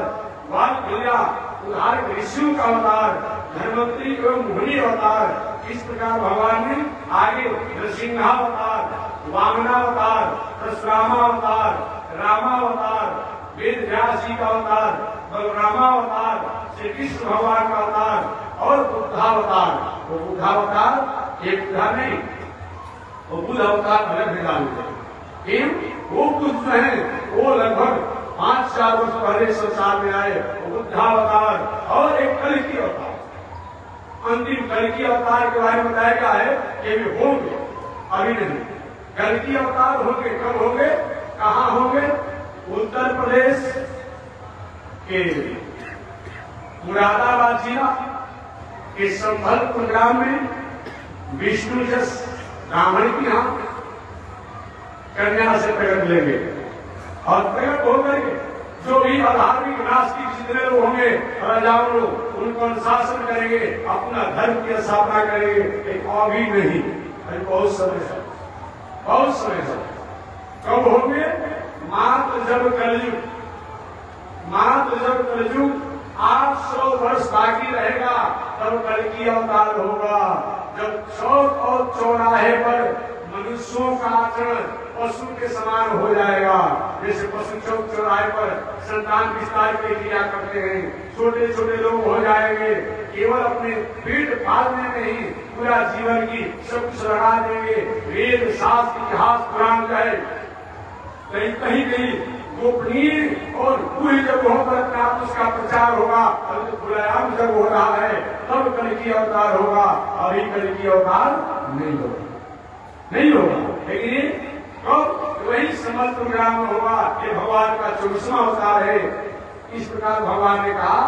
वाल्मीकिया उदार ऋषियों का अवतार, धर्मवंतरी एवं मुनि अवतार। इस प्रकार भगवान ने आगे नृसिंहावतार, वामनावतार, परशुरामावतार, रामावतार, वेद व्यास जी का अवतार, बलरामावतार, श्री कृष्ण भगवान का अवतार और बुद्धावतार। वो बुद्धावतार एक बुद्धा नहीं, वो बुद्ध अवतार अलग है। वो बुद्ध है, वो लगभग 5-4 वर्ष पहले संसार में आए। वो बुद्धावतार और एक कल्कि अवतार। अंतिम कल्कि अवतार के बारे में बताया गया है कि वे होंगे, अभी नहीं। कल्कि अवतार होंगे, कब होंगे, कहाँ होंगे? उत्तर प्रदेश के मुरादाबाद जिला के संभलपुर ग्राम में विष्णु जस ब्राह्मण की यहाँ कन्या से प्रकट लेंगे और प्रकट होकर जो भी अधार्मिक नास्तिक जितने लोग होंगे, राजाओं लोग, उनको अनुशासन करेंगे, अपना धर्म की स्थापना करेंगे। एक अभी नहीं, अभी बहुत समय है, बहुत समय है। कब होंगे? मात्र जब कलयुग 800 वर्ष बाकी रहेगा तब कल्कि अवतार होगा। जब चौक और चौराहे पर मनुष्यों का आचरण पशु के समान हो जाएगा। जैसे पशु चौक चौराहे पर संतान विस्तार के क्रिया करते हैं, छोटे छोटे लोग हो जाएंगे, केवल अपने पेट पालने में ही पूरा जीवन की सब कुछ लगा देंगे। वेद शास्त्र इतिहास पुराण का है, कहीं कहीं गोपनीय और पूरी जगहों पर अपने आप उसका प्रचार होगा। तो खुलेआम जब हो रहा है तब कल्कि अवतार होगा। अभी कल्कि अवतार नहीं होगा। लेकिन कब? वही समस्त ग्राम में होगा। ये भगवान का 24वां अवतार है। इस प्रकार भगवान ने कहा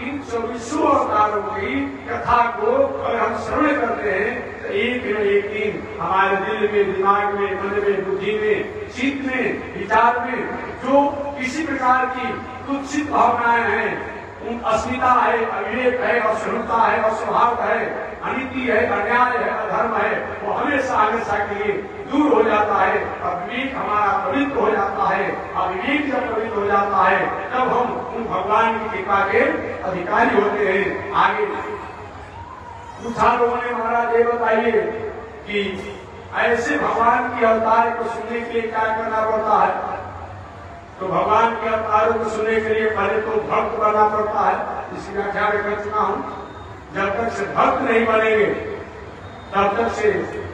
इन 24 अवतारों की कथा को अगर हम श्रवण करते हैं तो एक न एक दिन हमारे दिल में, दिमाग में, मन में, बुद्धि में, चित्त में, विचार में जो किसी प्रकार की कुत्सित भावनाएं हैं, अस्मिता है, अविवेक है, असहनता है, अस्वभाव है, अनीति है, अन्याय है, अधर्म है, वो हमेशा के लिए दूर हो जाता है। अविवेक हमारा पवित्र हो जाता है। अविवेक जब पवित्र हो जाता है तब हम उन भगवान की कृपा के अधिकारी होते हैं। आगे पूछा लोगों ने, महाराज ये बताइए कि ऐसे भगवान के अवतार को सुनने के लिए क्या करना पड़ता है? तो भगवान के अवतारों को सुनने के लिए पहले तो भक्त बनना पड़ता है। इसकी व्याख्या कर चुका हूं। जब तक से भक्त नहीं बनेंगे तब तक से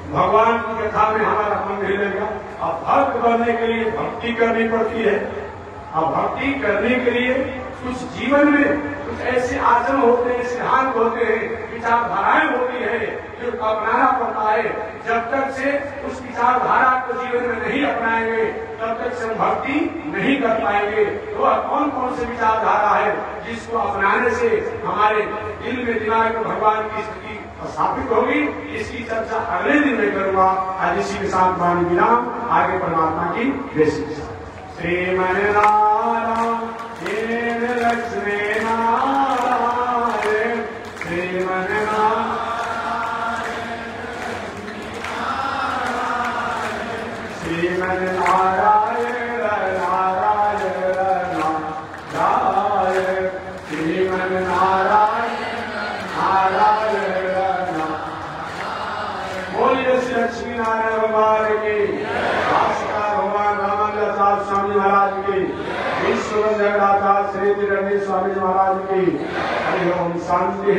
भगवान की कथा में हमारा मन नहीं लगेगा। अब भक्त बनने के लिए भक्ति करनी पड़ती है। अब भक्ति करने के लिए कुछ जीवन में कुछ ऐसे आचरण होते हैं, सिद्धांत होते हैं, विचारधाराएं होती है जो अपनाना पड़ता है। जब तक से उस विचारधारा को जीवन में नहीं अपनाएंगे तब तक से भक्ति नहीं कर पाएंगे। तो कौन कौन से विचारधारा है जिसको अपनाने से हमारे दिल में, दिमाग में भगवान की स्थिति स्थापित होगी? इसकी चर्चा अगले दिन में करूंगा। आज इसी के साथ वाणी विराम, आगे परमात्मा की जय श्रीमन्नारायण लक्ष्मी नारायण श्रीमन्नारायण श्रीमन्नारायण नारायण नारायण श्रीमन्नारायण नारायण। बोलिए श्री लक्ष्मी नारायण भगवान की, भाष्यकार भगवान रामानंदाचार्य स्वामी महाराज की, विश्व जगन्नाथ श्री तिरणी स्वामी महाराज की। हरि ओम शांति।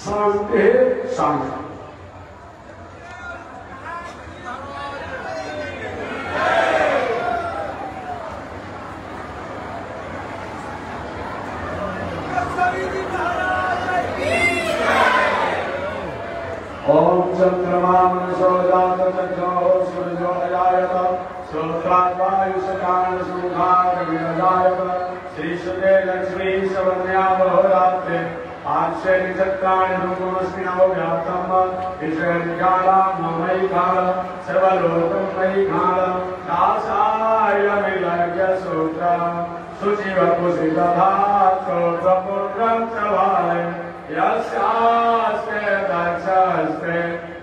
शांति शांति। ओम चंद्रमा मनसो जात चक्षो सूर्यो अजायत श्रोत्रात् वायुषकान सुमुखात् विरजायत श्रीसुते लक्ष्मी सवर्ण्या बहुरात्रे आश्रय निचक्राणि रूपमस्मि नमो व्याप्तम् ईश्वरनिकालां ममयि काल सर्वलोकं मयि काल दासाय विलग्य सूत्रम् शुचिवपुषितधात् श्रोत्रपुत्रं च वाले यस्यास्ते दक्षस्ते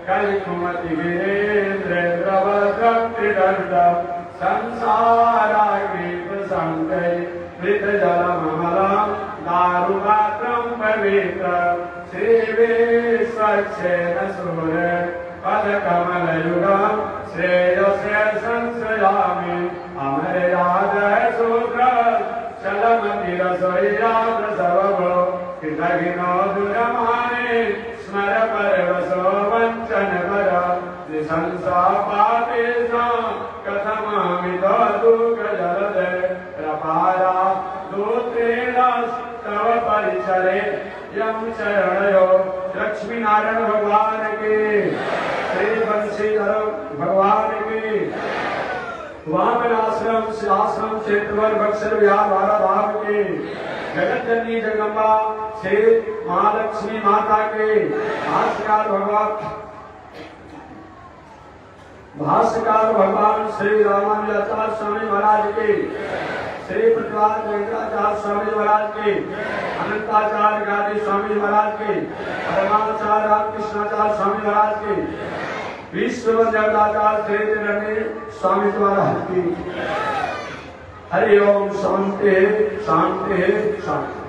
कलिकुमति गिरीन्द्रे द्रवद्रक्तिदण्डं संसाराग्निप्रसङ्गै मृतजलममलं दारुपात्रं पवित्रं श्रीविश्वक्षेण सूरे पदकमलयुगं श्रेयसे संश्रयामि अमरयादय सूत्र चलमतिरसोयाद्रसवभो कृतघ्नो दुरमाने स्मर परवसो वञ्चनवर द्विशंसापातेषां कथमामितो दुःखजलदे प्रपारा दूत्रेणस्तव परिचरे यं शरणयो लक्ष्मी नारायण भगवान की श्री बंशीधर भगवान की वामन आश्रम आश्रम क्षेत्रवर बक्सर बिहार भारत धाम के जगत जननी जगदम्बा श्री महालक्ष्मी माता के भाष्यकार भगवान श्री रामानुजाचार्य स्वामी महाराज के श्री प्रतिभात वेंकटाचार्य स्वामी महाराज के अनंताचार्य गादी स्वामी महाराज के परमाचार्य रामकृष्णाचार्य स्वामी महाराज के विश्ववंद्याचार्य श्री स्वामी महाराज की हरि ओम शांति शांति शांति।